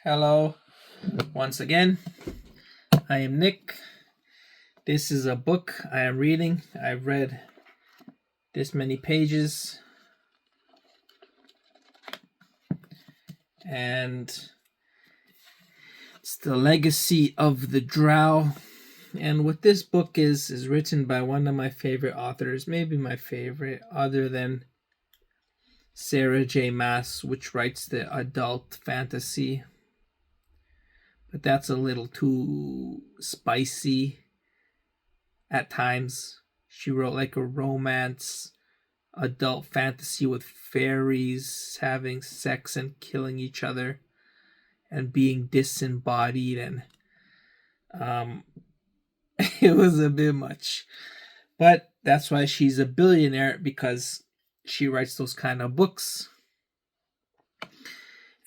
Hello, once again. I am Nick. This is a book I am reading. I've read this many pages, and it's The Legacy of the Drow. And what this book is written by one of my favorite authors, maybe my favorite, other than Sarah J. Maas, which writes the adult fantasy. But that's a little too spicy at times. She wrote like a romance, adult fantasy with fairies having sex and killing each other and being disembodied, and um, it was a bit much. But that's why she's a billionaire, because she writes those kind of books.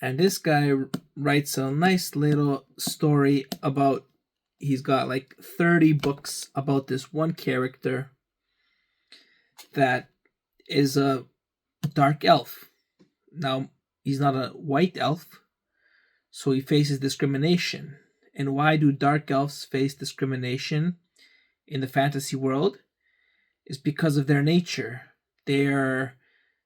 And this guy writes a nice little story about, he's got like 30 books about this one character that is a dark elf. Now, he's not a white elf, so he faces discrimination. And why do dark elves face discrimination in the fantasy world? Is because of their nature. They're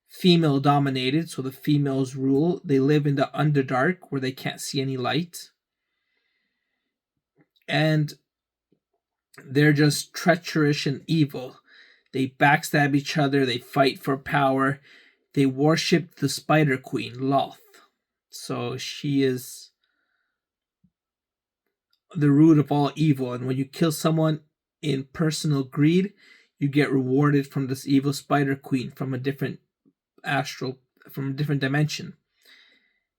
female dominated, so the females rule. They live in the Underdark where they can't see any light. And they're just treacherous and evil. They backstab each other, they fight for power. They worship the Spider Queen, Loth. So she is the root of all evil. And when you kill someone in personal greed, you get rewarded from this evil Spider Queen from a different from a different dimension.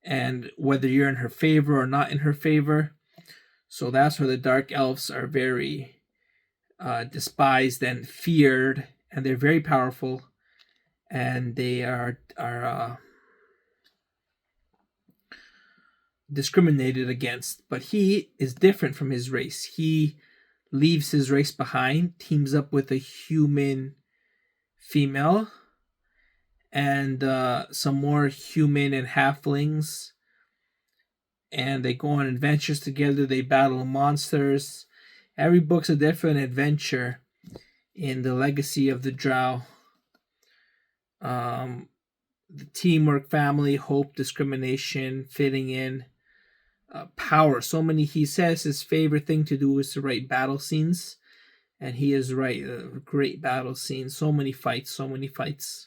And whether you're in her favor or not in her favor. So that's where the Dark Elves are very despised and feared, and they're very powerful, and they are discriminated against. But he is different from his race. He leaves his race behind, teams up with a human female, and some more human and halflings, and they go on adventures together. They battle monsters. Every book's a different adventure in the Legacy of the Drow. The teamwork, family, hope, discrimination, fitting in, power. So many. He says his favorite thing to do is to write battle scenes, and he is right. Great battle scenes. So many fights. So many fights.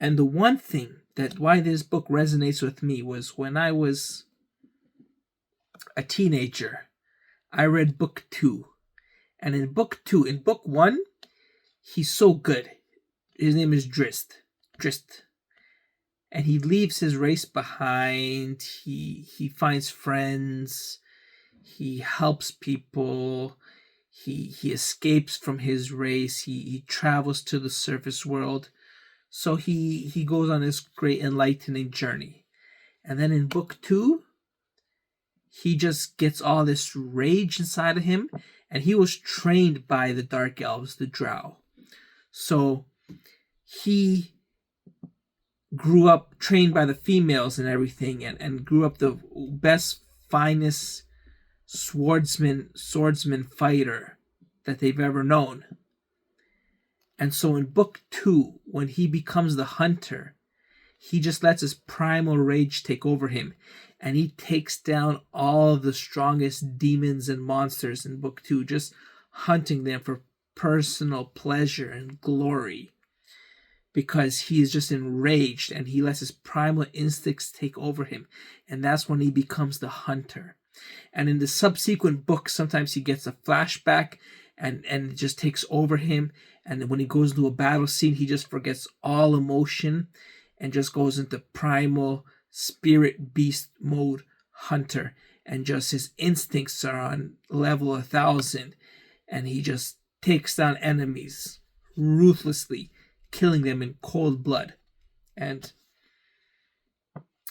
And the one thing that why this book resonates with me was when I was a teenager, I read book 2. And in book 2, in book 1, he's so good. His name is Drizzt. Drizzt. And he leaves his race behind. He finds friends. He helps people. He escapes from his race. He travels to the surface world. So he goes on this great enlightening journey. And then in book 2, he just gets all this rage inside of him, and he was trained by the Dark Elves, the Drow. So he grew up trained by the females and everything, and grew up the best, finest swordsman fighter that they've ever known. And so in book 2, when he becomes the hunter, he just lets his primal rage take over him, and he takes down all of the strongest demons and monsters in book 2, just hunting them for personal pleasure and glory, because he is just enraged and he lets his primal instincts take over him. And that's when he becomes the hunter. And in the subsequent books, sometimes he gets a flashback, and it just takes over him. And when he goes into a battle scene, he just forgets all emotion and just goes into primal spirit beast mode hunter. And just his instincts are on level 1,000. And he just takes down enemies ruthlessly, killing them in cold blood. And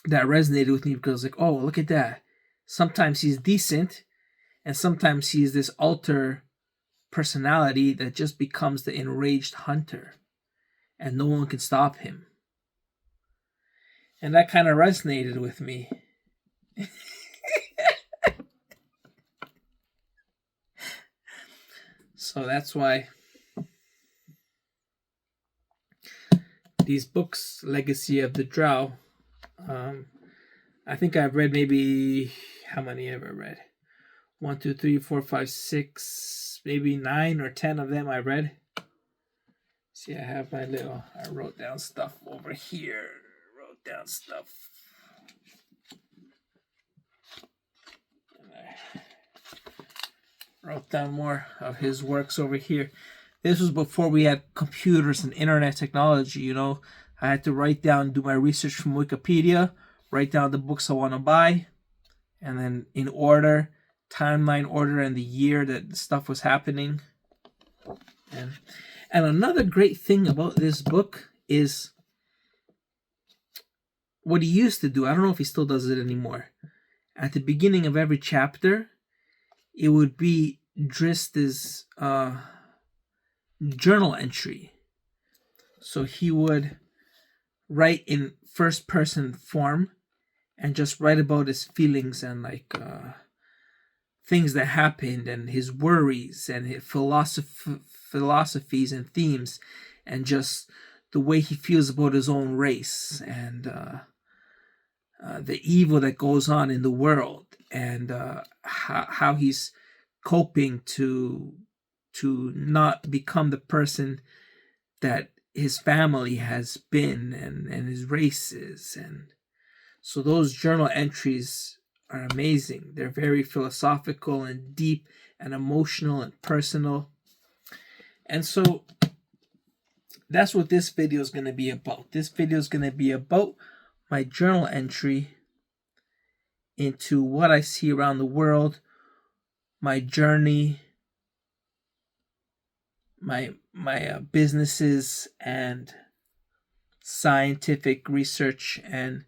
that resonated with me because, like, oh, look at that. Sometimes he's decent, and sometimes he's this alter personality that just becomes the enraged hunter, and no one can stop him. And that kind of resonated with me. So that's why these books, Legacy of the Drow, I think I've read maybe, how many have I read? 1, 2, 3, 4, 5, 6, maybe 9 or 10 of them I read. See, I have my little, I wrote down stuff over here. Wrote down stuff. And I wrote down more of his works over here. This was before we had computers and internet technology, you know. I had to write down, do my research from Wikipedia, write down the books I want to buy, and then in order, timeline order, and the year that the stuff was happening. And another great thing about this book is what he used to do. I don't know if he still does it anymore. At the beginning of every chapter, it would be Drizzt's journal entry. So he would write in first person form and just write about his feelings and like things that happened and his worries and his philosophies and themes and just the way he feels about his own race and the evil that goes on in the world and how he's coping to not become the person that his family has been and his race is. And so those journal entries are amazing. They're very philosophical and deep and emotional and personal. And so that's what this video is going to be about. This video is going to be about my journal entry into what I see around the world, my journey, my businesses and scientific research and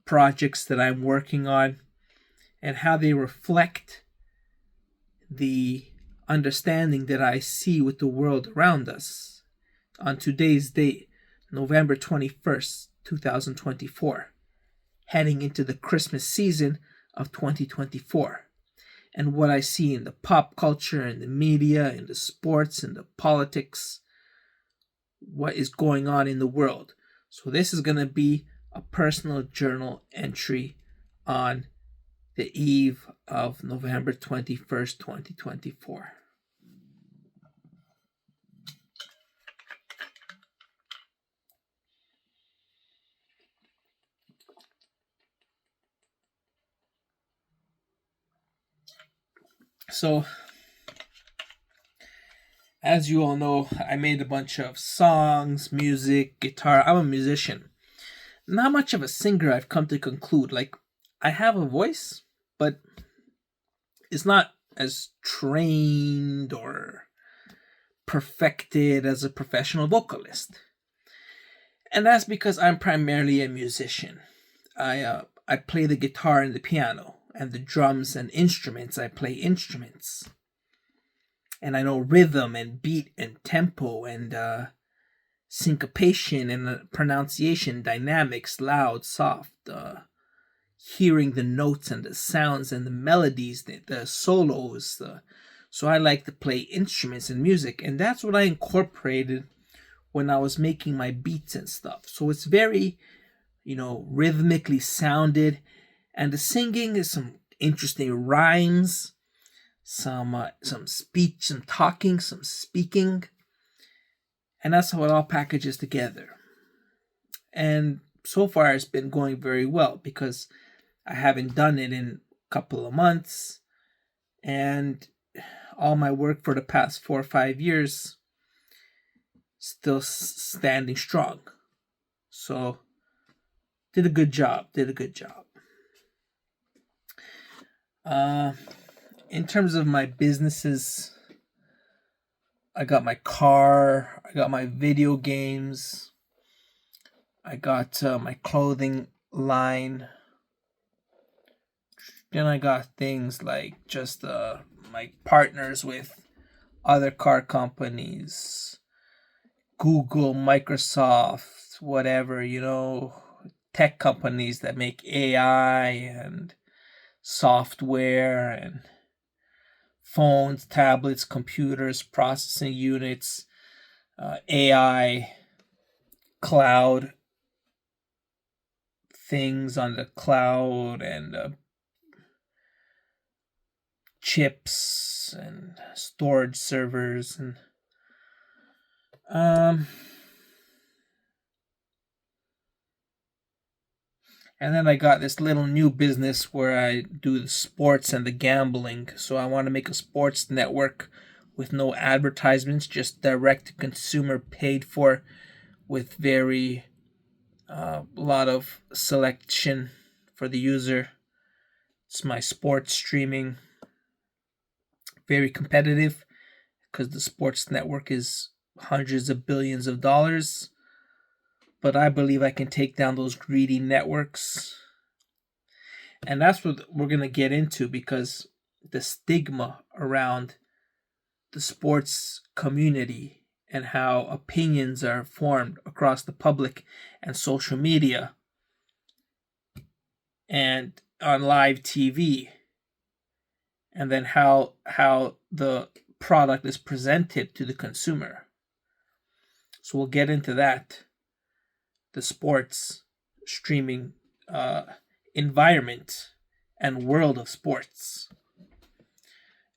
projects that I'm working on, and how they reflect the understanding that I see with the world around us on today's date, November 21st, 2024, heading into the Christmas season of 2024. And what I see in the pop culture and the media and the sports and the politics, what is going on in the world. So this is going to be a personal journal entry on the eve of November 21st, 2024. So, as you all know, I made a bunch of songs, music, guitar. I'm a musician. Not much of a singer, I've come to conclude. Like, I have a voice, but it's not as trained or perfected as a professional vocalist. And that's because I'm primarily a musician. I play the guitar and the piano, and the drums and instruments. I play instruments. And I know rhythm and beat and tempo and syncopation and pronunciation, dynamics, loud, soft, hearing the notes and the sounds and the melodies, the solos. So I like to play instruments and music, and that's what I incorporated when I was making my beats and stuff. So it's very, rhythmically sounded, and the singing is some interesting rhymes, some speech, some talking, some speaking, and that's how it all packages together. And so far it's been going very well because I haven't done it in a couple of months, and all my work for the past 4 or 5 years still standing strong. So did a good job. In terms of my businesses, I got my car, I got my video games, I got my clothing line. Then I got things like just my partners with other car companies, Google, Microsoft, whatever, tech companies that make AI and software and phones, tablets, computers, processing units, AI, cloud things on the cloud, and chips and storage servers, um and then I got this little new business where I do the sports and the gambling. So I want to make a sports network with no advertisements, just direct to consumer, paid for, with very lot of selection for the user. It's my sports streaming, very competitive because the sports network is hundreds of billions of dollars. But I believe I can take down those greedy networks. And that's what we're going to get into, because the stigma around the sports community and how opinions are formed across the public and social media and on live TV, and then how the product is presented to the consumer. So we'll get into that, the sports streaming environment and world of sports.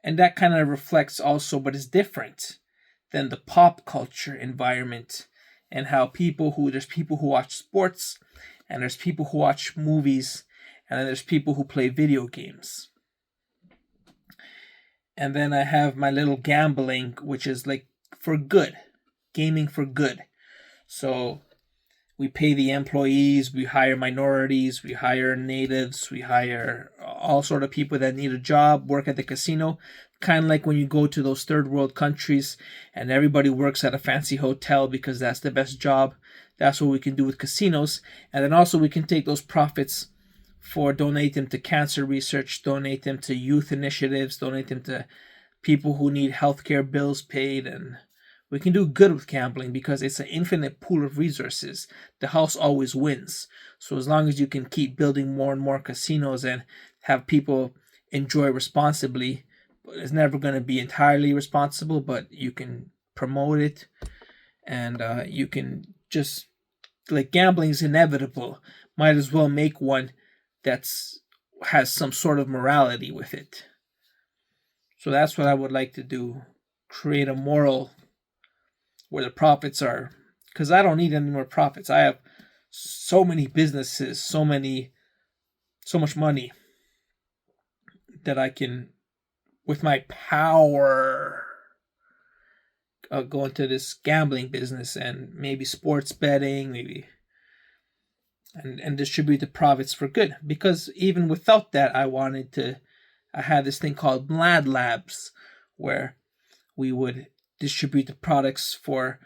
And that kind of reflects also what is different than the pop culture environment, and how there's people who watch sports, and there's people who watch movies, and then there's people who play video games. And then I have my little gambling, which is like for good, gaming for good. So we pay the employees, we hire minorities, we hire natives, we hire all sort of people that need a job, work at the casino. Kind of like when you go to those third world countries and everybody works at a fancy hotel because that's the best job. That's what we can do with casinos. And then also we can take those profits for donate them to cancer research, donate them to youth initiatives, donate them to people who need healthcare bills paid, and we can do good with gambling because it's an infinite pool of resources. The house always wins. So as long as you can keep building more and more casinos and have people enjoy responsibly, it's never going to be entirely responsible, but you can promote it, and you can just, like, gambling is inevitable. Might as well make one that's has some sort of morality with it. So that's what I would like to do. Create a moral where the profits are, because I don't need any more profits. I have so many businesses, so much money that I can, with my power, go into this gambling business and maybe sports betting, maybe, and distribute the profits for good. Because even without that, I had this thing called Mlad Labs, where we would distribute the products for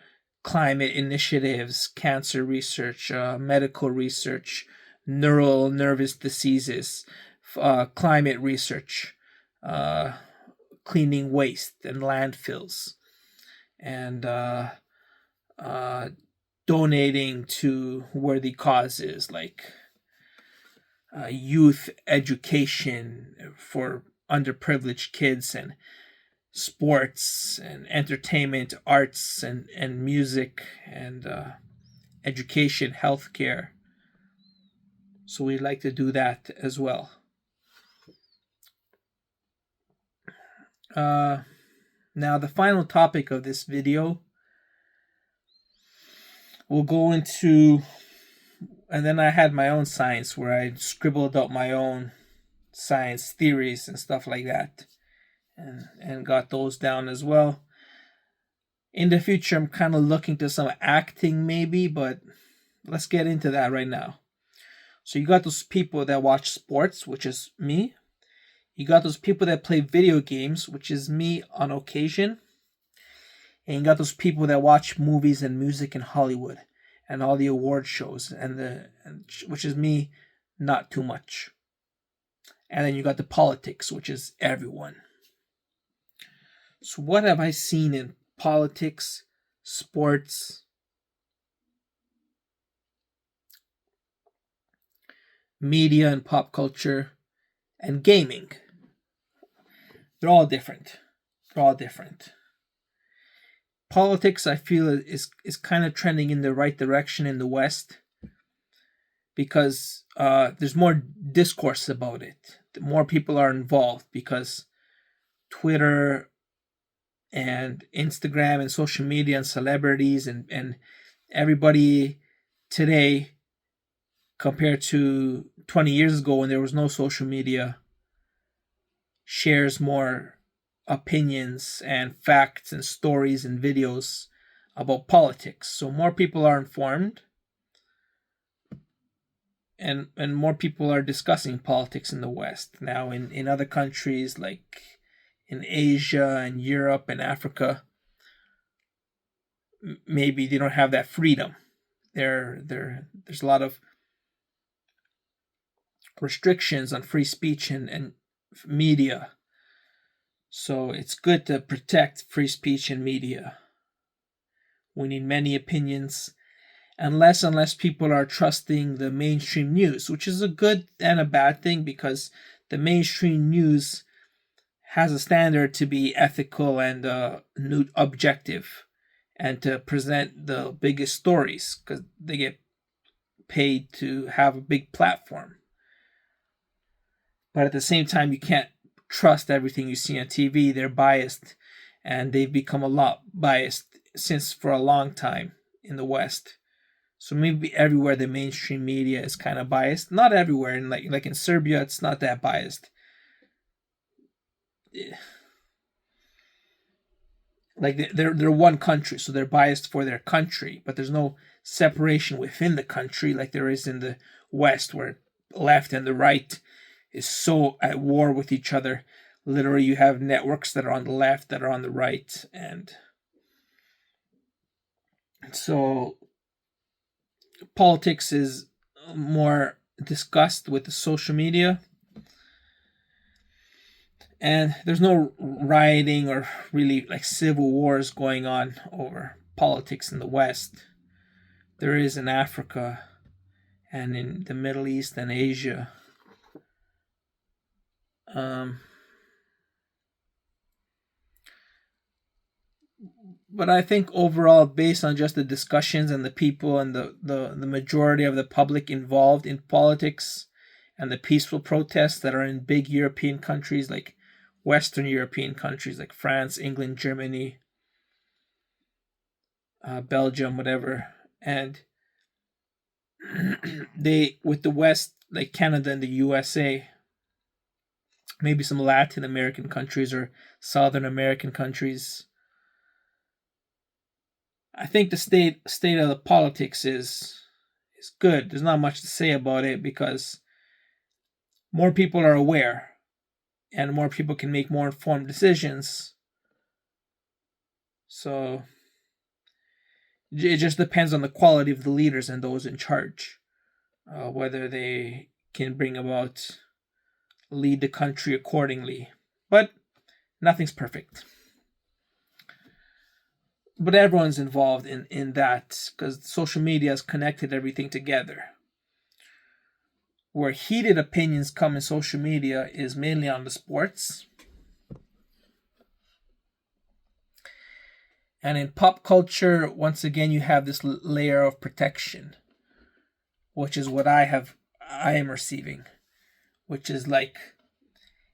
climate initiatives, cancer research, medical research, nervous diseases, climate research, cleaning waste and landfills, and donating to worthy causes like youth education for underprivileged kids, and sports and entertainment, arts and music, and education, healthcare. So we'd like to do that as well. Now, the final topic of this video, we'll go into, and then I had my own science where I scribbled out my own science theories and stuff like that, and got those down as well. In the future, I'm kind of looking to some acting maybe, but let's get into that right now. So you got those people that watch sports, which is me. You got those people that play video games, which is me on occasion. And you got those people that watch movies and music in Hollywood and all the award shows, which is me, not too much. And then you got the politics, which is everyone. So what have I seen in politics, sports? media and pop culture, and gaming. They're all different. They're all different. Politics, I feel, is kind of trending in the right direction in the West because there's more discourse about it. More people are involved because Twitter and Instagram and social media and celebrities and everybody today compared to 20 years ago when there was no social media shares more opinions and facts and stories and videos about politics. So more people are informed and more people are discussing politics in the West. Now in other countries like in Asia and Europe and Africa, maybe they don't have that freedom. There's a lot of restrictions on free speech and media. So it's good to protect free speech and media. We need many opinions, unless people are trusting the mainstream news, which is a good and a bad thing because the mainstream news has a standard to be ethical and objective and to present the biggest stories because they get paid to have a big platform. But at the same time, you can't trust everything you see on TV. They're biased, and they've become a lot biased since for a long time in the West. So maybe everywhere the mainstream media is kind of biased. Not everywhere, and like in Serbia, it's not that biased. Like they're one country, so they're biased for their country, but there's no separation within the country like there is in the West, where left and the right is so at war with each other. Literally, you have networks that are on the left, that are on the right, and so politics is more discussed with the social media. And there's no rioting or really like civil wars going on over politics in the West. There is in Africa and in the Middle East and Asia. But I think overall, based on just the discussions and the people and the majority of the public involved in politics and the peaceful protests that are in big European countries like Western European countries like France, England, Germany, Belgium, whatever, and they with the West like Canada and the USA, maybe some Latin American countries or Southern American countries. I think the state of the politics is good. There's not much to say about it because more people are aware and more people can make more informed decisions. So it just depends on the quality of the leaders and those in charge, whether they can bring about lead the country accordingly. But nothing's perfect. But everyone's involved in that because social media has connected everything together. Where heated opinions come in social media is mainly on the sports. And in pop culture, once again, you have this layer of protection, which is what I am receiving, which is like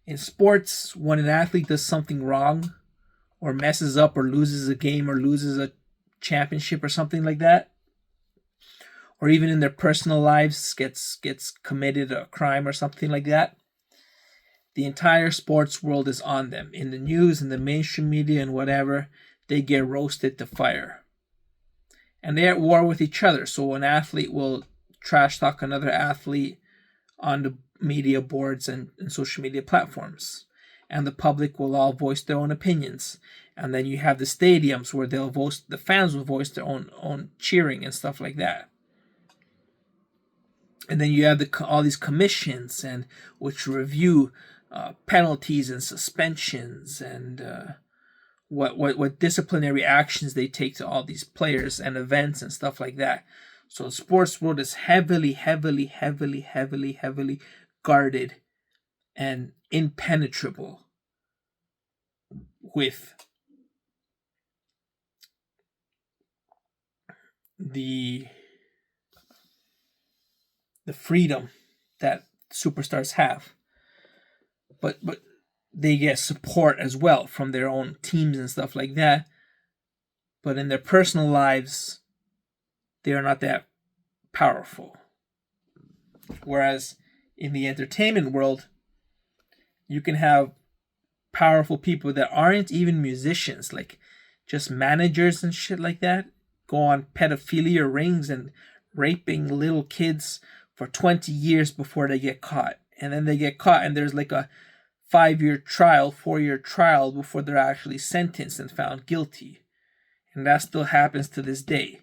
in sports, when an athlete does something wrong or messes up or loses a game or loses a championship or something like that, or even in their personal lives gets committed a crime or something like that, the entire sports world is on them. In the news, in the mainstream media, and whatever, they get roasted to fire. And they're at war with each other. So an athlete will trash talk another athlete on the media boards and social media platforms. And the public will all voice their own opinions. And then you have the stadiums where the fans will voice their own cheering and stuff like that. And then you have all these commissions and which review penalties and suspensions and what disciplinary actions they take to all these players and events and stuff like that. So the sports world is heavily, heavily, heavily, heavily, heavily guarded and impenetrable with the freedom that superstars have. But they get support as well from their own teams and stuff like that. But in their personal lives, they are not that powerful. Whereas in the entertainment world, you can have powerful people that aren't even musicians, like just managers and shit like that, go on pedophilia rings and raping little kids for 20 years before they get caught. And then they get caught, and there's like a 5-year trial, 4-year trial before they're actually sentenced and found guilty. And that still happens to this day.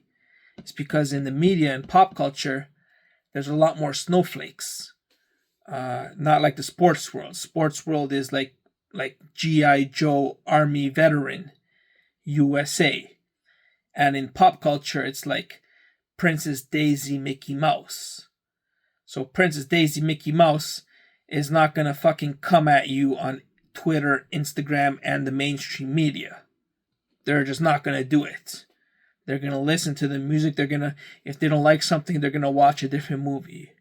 It's because in the media and pop culture, there's a lot more snowflakes. Not like the sports world. Sports world is like G.I. Joe, Army veteran, USA. And in pop culture, it's like Princess Daisy, Mickey Mouse. So Princess Daisy, Mickey Mouse is not going to fucking come at you on Twitter, Instagram, and the mainstream media. They're just not going to do it. They're going to listen to the music. They're going to, if they don't like something, they're going to watch a different movie.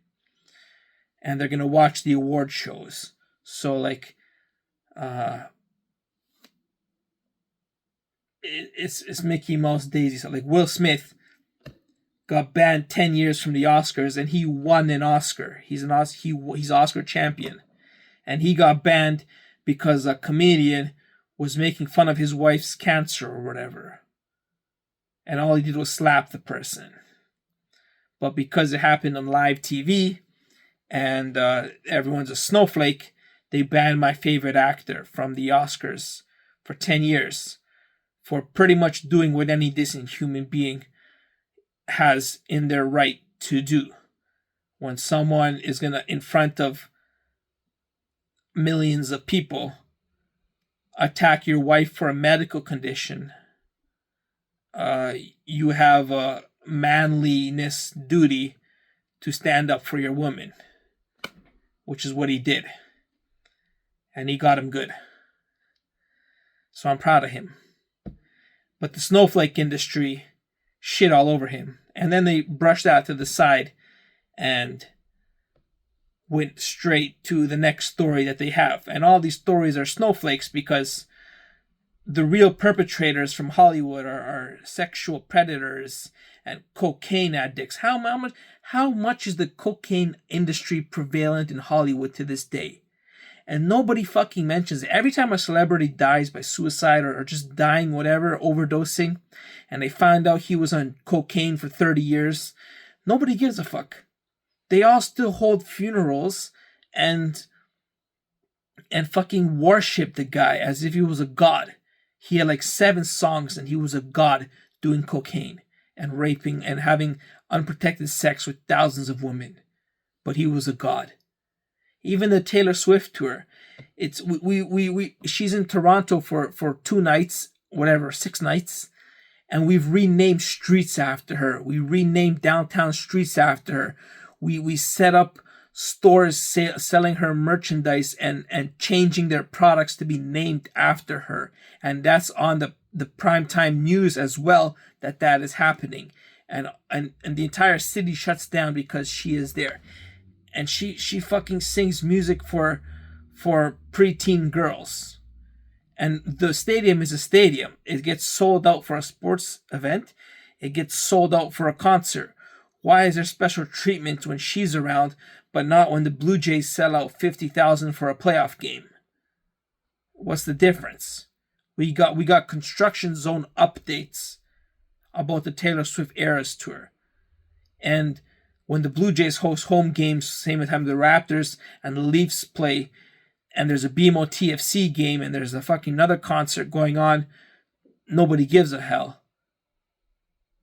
And they're going to watch the award shows. So like, it's Mickey Mouse, Daisy. So like Will Smith got banned 10 years from the Oscars, and he won an Oscar. He's Oscar champion. And he got banned because a comedian was making fun of his wife's cancer or whatever. And all he did was slap the person. But because it happened on live TV and everyone's a snowflake, they banned my favorite actor from the Oscars for 10 years for pretty much doing what any decent human being has in their right to do. When someone is going to, in front of millions of people, attack your wife for a medical condition, you have a manliness duty to stand up for your woman, which is what he did. And he got him good. So I'm proud of him. But the snowflake industry shit all over him. And then they brushed that to the side and went straight to the next story that they have. And all these stories are snowflakes because the real perpetrators from Hollywood are sexual predators and cocaine addicts. How much is the cocaine industry prevalent in Hollywood to this day? And nobody fucking mentions it. Every time a celebrity dies by suicide or just dying, whatever, overdosing, and they find out he was on cocaine for 30 years, nobody gives a fuck. They all still hold funerals and fucking worship the guy as if he was a god. He had like 7 songs and he was a god doing cocaine and raping and having unprotected sex with thousands of women. But he was a god. Even the Taylor Swift tour, it's she's in Toronto for 2 nights, whatever, 6 nights, and we've renamed streets after her. We renamed downtown streets after her. We set up stores selling her merchandise and changing their products to be named after her. And that's on the primetime news as well, that is happening. And the entire city shuts down because she is there. And she fucking sings music for preteen girls. And the stadium is a stadium. It gets sold out for a sports event. It gets sold out for a concert. Why is there special treatment when she's around, but not when the Blue Jays sell out 50,000 for a playoff game? What's the difference? We got construction zone updates about the Taylor Swift Eras Tour. And when the Blue Jays host home games, same time the Raptors and the Leafs play, and there's a BMO TFC game, and there's a fucking another concert going on, nobody gives a hell.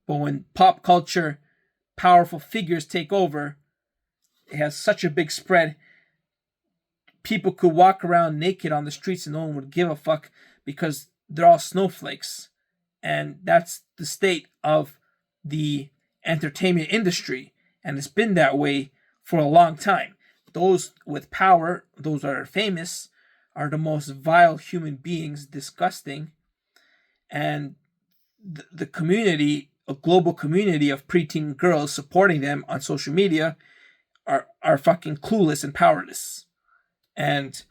But when pop culture, powerful figures take over, it has such a big spread. People could walk around naked on the streets and no one would give a fuck because they're all snowflakes. And that's the state of the entertainment industry, and it's been that way for a long time. Those with power, those that are famous, are the most vile human beings, disgusting, and the community, a global community of preteen girls supporting them on social media, are fucking clueless and powerless. And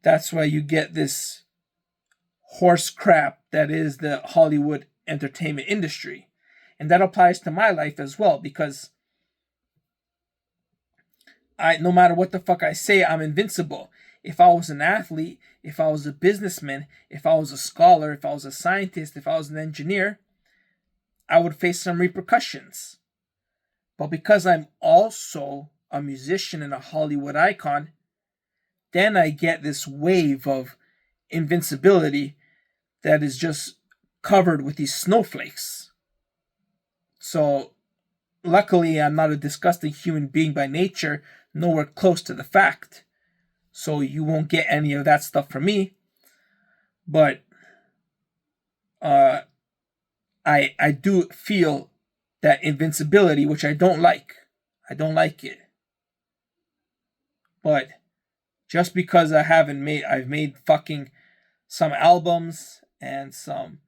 that's why you get this horse crap that is the Hollywood entertainment industry. And that applies to my life as well, because no matter what the fuck I say, I'm invincible. If I was an athlete, if I was a businessman, if I was a scholar, if I was a scientist, if I was an engineer, I would face some repercussions. But because I'm also a musician and a Hollywood icon, then I get this wave of invincibility that is just covered with these snowflakes. So, luckily, I'm not a disgusting human being by nature, nowhere close to the fact. So you won't get any of that stuff from me. But I do feel that invincibility, which I don't like. I don't like it. But just because I've made fucking some albums and some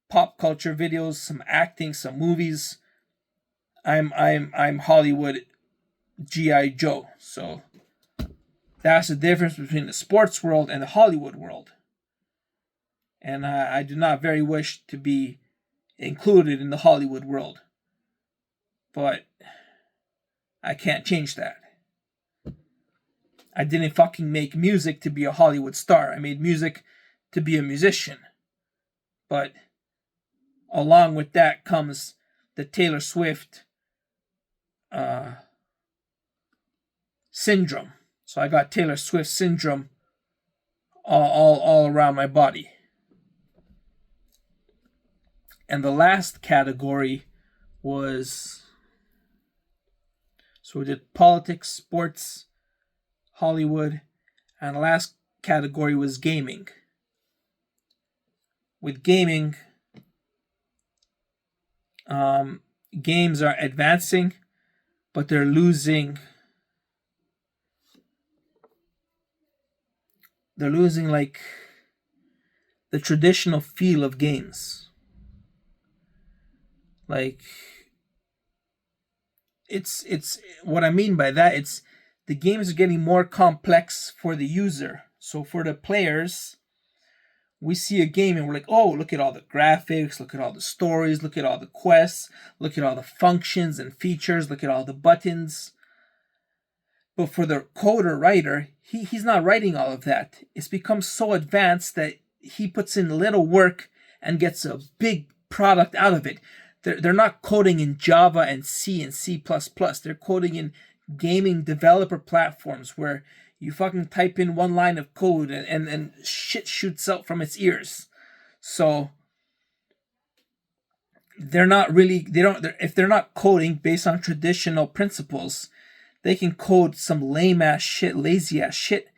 pop culture videos, some acting, some movies, I'm Hollywood G.I. Joe. So that's the difference between the sports world and the Hollywood world. And I do not very wish to be included in the Hollywood world. But I can't change that. I didn't fucking make music to be a Hollywood star. I made music to be a musician. But along with that comes the Taylor Swift syndrome. So I got Taylor Swift syndrome all around my body. And the last category was, so we did politics, sports, Hollywood, and the last category was gaming. With gaming, games are advancing, but they're losing like the traditional feel of games. Like, it's what I mean by that, it's the games are getting more complex for the user. So for the players, we see a game and we're like, oh, look at all the graphics, look at all the stories, look at all the quests, look at all the functions and features, look at all the buttons. But for the coder writer, he's not writing all of that. It's become so advanced that he puts in little work and gets a big product out of it. They're not coding in Java and C and C++. They're coding in gaming developer platforms where you fucking type in one line of code and shit shoots out from its ears. So if they're not coding based on traditional principles, they can code some lame ass shit, lazy ass shit,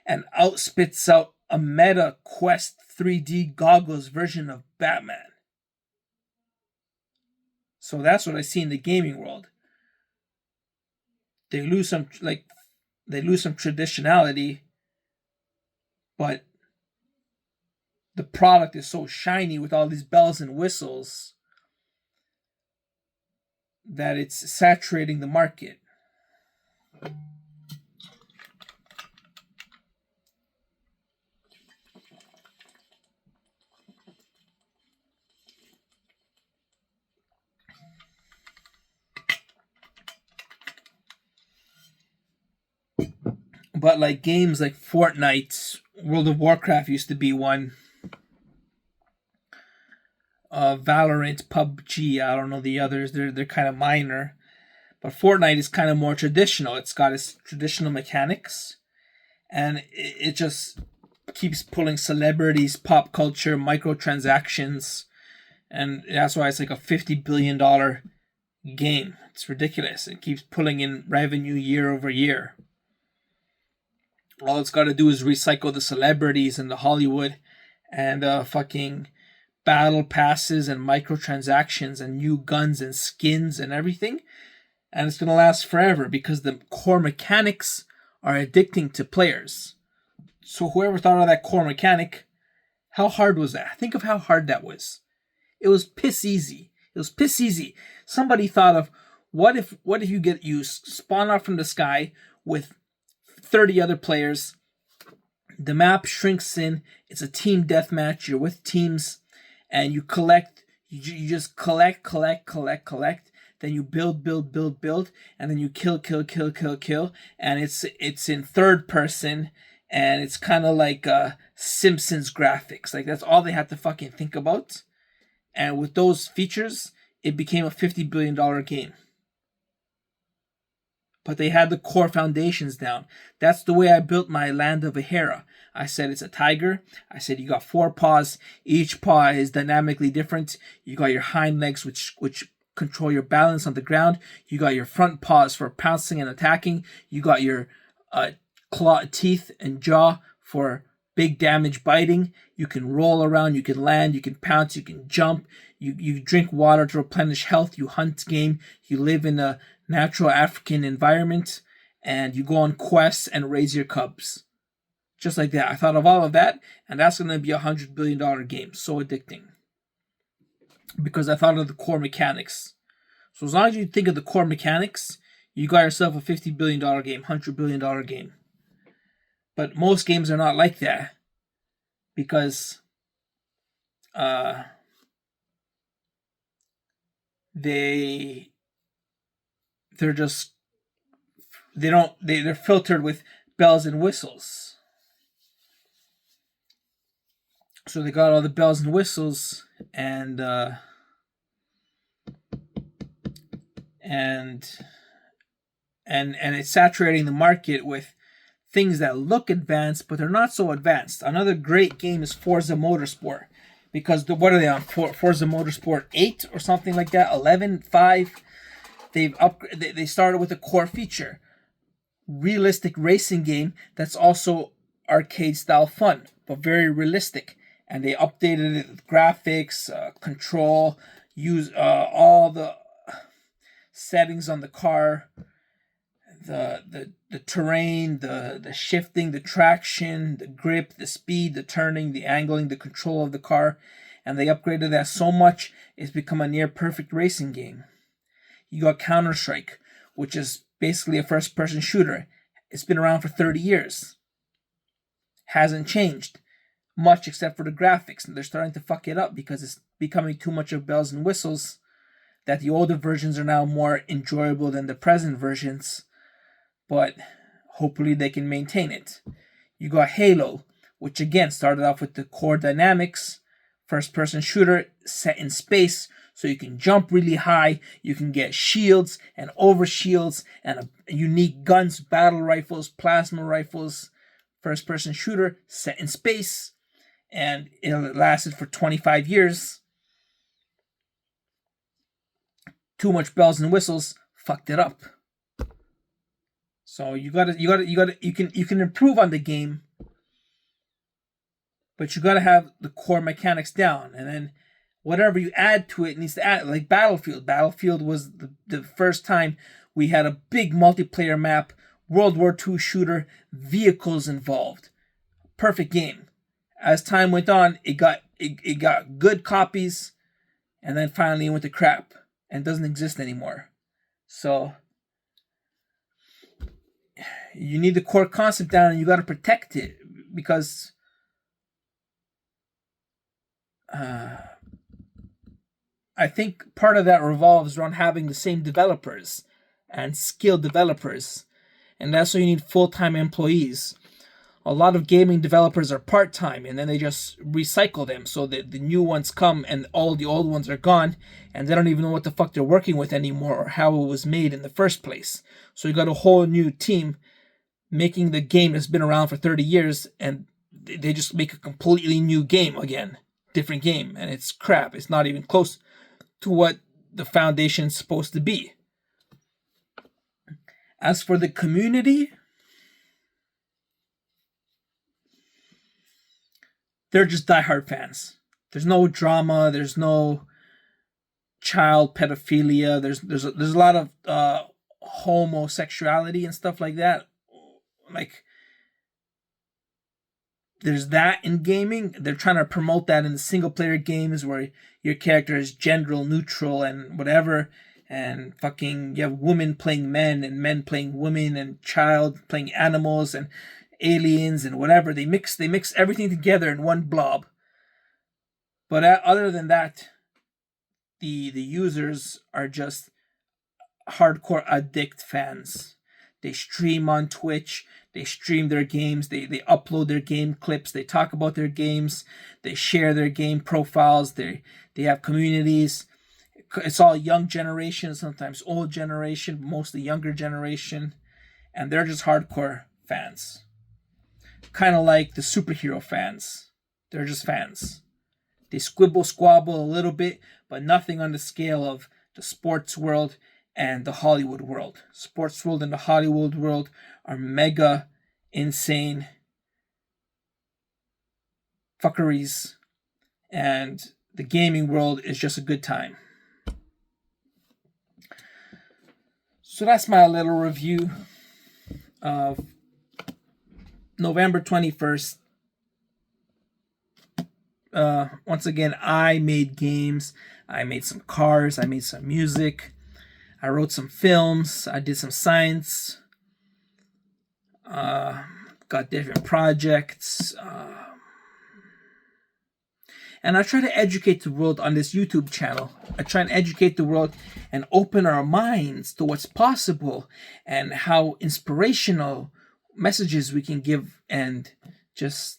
and spits out a Meta Quest 3D goggles version of Batman. So that's what I see in the gaming world. They lose some traditionality, but the product is so shiny with all these bells and whistles that it's saturating the market. But like games like Fortnite, World of Warcraft used to be one. Valorant, PUBG, I don't know the others. They're kind of minor. But Fortnite is kind of more traditional. It's got its traditional mechanics. And it just keeps pulling celebrities, pop culture, microtransactions. And that's why it's like a $50 billion game. It's ridiculous. It keeps pulling in revenue year over year. All it's got to do is recycle the celebrities and the Hollywood and fucking battle passes and microtransactions and new guns and skins and everything. And it's going to last forever because the core mechanics are addicting to players. So whoever thought of that core mechanic, how hard was that? Think of how hard that was. It was piss easy. It was piss easy. Somebody thought of what if you spawn out from the sky with 30 other players. The map shrinks in. It's a team deathmatch. You're with teams, and you collect. You just collect. Then you build, and then you kill. And it's in third person, and it's kind of like Simpsons graphics. Like that's all they had to fucking think about. And with those features, it became a $50 billion game. But they had the core foundations down. That's the way I built my Land of Ahera. I said it's a tiger. I said you got 4 paws. Each paw is dynamically different. You got your hind legs, which control your balance on the ground. You got your front paws for pouncing and attacking. You got your claw teeth and jaw for big damage biting. You can roll around, you can land, you can pounce, you can jump, you drink water to replenish health, you hunt game, you live in a natural African environment, and you go on quests and raise your cubs. Just like that. I thought of all of that, and that's going to be a $100 billion game. So addicting. Because I thought of the core mechanics. So as long as you think of the core mechanics, you got yourself a $50 billion game, $100 billion game. But most games are not like that because they're filtered with bells and whistles. So they got all the bells and whistles and it's saturating the market with things that look advanced, but they're not so advanced. Another great game is Forza Motorsport. Because what are they on? Forza Motorsport 8 or something like that? 11, 5. They started with a core feature. Realistic racing game that's also arcade style fun, but very realistic. And they updated it with graphics, control, use all the settings on the car, the terrain, the shifting, the traction, the grip, the speed, the turning, the angling, the control of the car, and they upgraded that so much it's become a near perfect racing game. You got Counter-Strike, which is basically a first-person shooter. It's been around for 30 years. Hasn't changed much except for the graphics, and they're starting to fuck it up because it's becoming too much of bells and whistles, that the older versions are now more enjoyable than the present versions. But hopefully they can maintain it. You got Halo, which again started off with the core dynamics, first-person shooter set in space, so you can jump really high, you can get shields and over shields and unique guns, battle rifles, plasma rifles, first-person shooter set in space, and it lasted for 25 years. Too much bells and whistles fucked it up. So you can improve on the game, but you gotta have the core mechanics down, and then whatever you add to it needs to add. Like Battlefield. Battlefield was the first time we had a big multiplayer map, World War II shooter, vehicles involved. Perfect game. As time went on, it got good copies, and then finally it went to crap and doesn't exist anymore. So you need the core concept down, and you got to protect it because I think part of that revolves around having the same developers and skilled developers, and that's why you need full-time employees. A lot of gaming developers are part-time, and then they just recycle them so that the new ones come and all the old ones are gone, and they don't even know what the fuck they're working with anymore or how it was made in the first place. So you got a whole new team making the game that's been around for 30 years, and they just make a completely new game again. Different game, and it's crap. It's not even close to what the foundation's supposed to be. As for the community, they're just diehard fans. There's no drama. There's no child pedophilia. There's a lot of homosexuality and stuff like that. Like, there's that in gaming. They're trying to promote that in the single player games where your character is gender neutral and whatever, and fucking you have women playing men and men playing women and child playing animals and aliens and whatever. They mix everything together in one blob. But other than that, the users are just hardcore addict fans. They stream on Twitch. They stream their games. They upload their game clips. They talk about their games. They share their game profiles. They have communities. It's all young generation, sometimes old generation, mostly younger generation, and they're just hardcore fans. Kind of like the superhero fans. They're just fans. They squibble squabble a little bit, but nothing on the scale of the sports world and the Hollywood world. Sports world and the Hollywood world are mega insane fuckeries, and the gaming world is just a good time. So that's my little review of November 21st. Once again, I made games. I made some cars. I made some music. I wrote some films. I did some science. Got different projects. And I try to educate the world on this YouTube channel. I try and educate the world and open our minds to what's possible and how inspirational messages we can give and just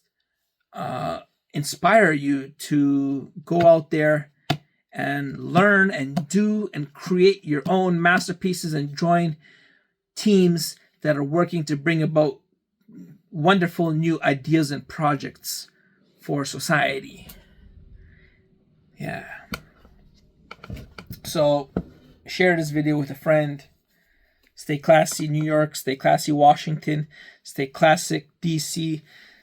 inspire you to go out there and learn and do and create your own masterpieces and join teams that are working to bring about wonderful new ideas and projects for society. Yeah. So, share this video with a friend. Stay classy, New York. Stay classy, Washington. Stay classic, DC.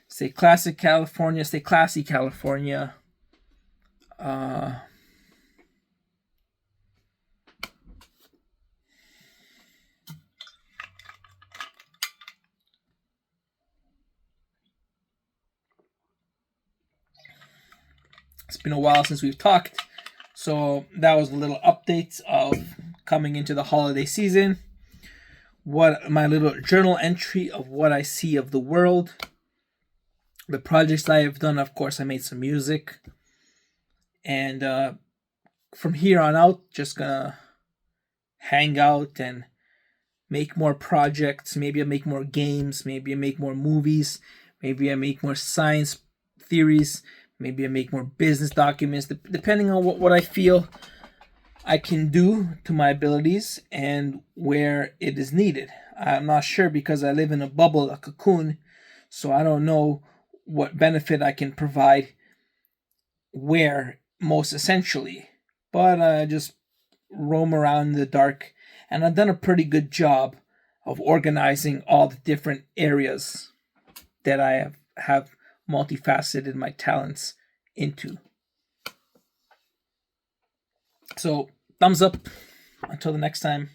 Stay classic, California. Stay classy, California. It's been a while since we've talked. So that was a little update of coming into the holiday season. What my little journal entry of what I see of the world. The projects I have done, of course, I made some music. And from here on out, just gonna hang out and make more projects. Maybe I make more games. Maybe I make more movies. Maybe I make more science theories. Maybe I make more business documents, depending on what I feel I can do to my abilities and where it is needed. I'm not sure because I live in a bubble, a cocoon, so I don't know what benefit I can provide where most essentially. But I just roam around in the dark, and I've done a pretty good job of organizing all the different areas that I have multifaceted my talents into. So, thumbs up. Until the next time.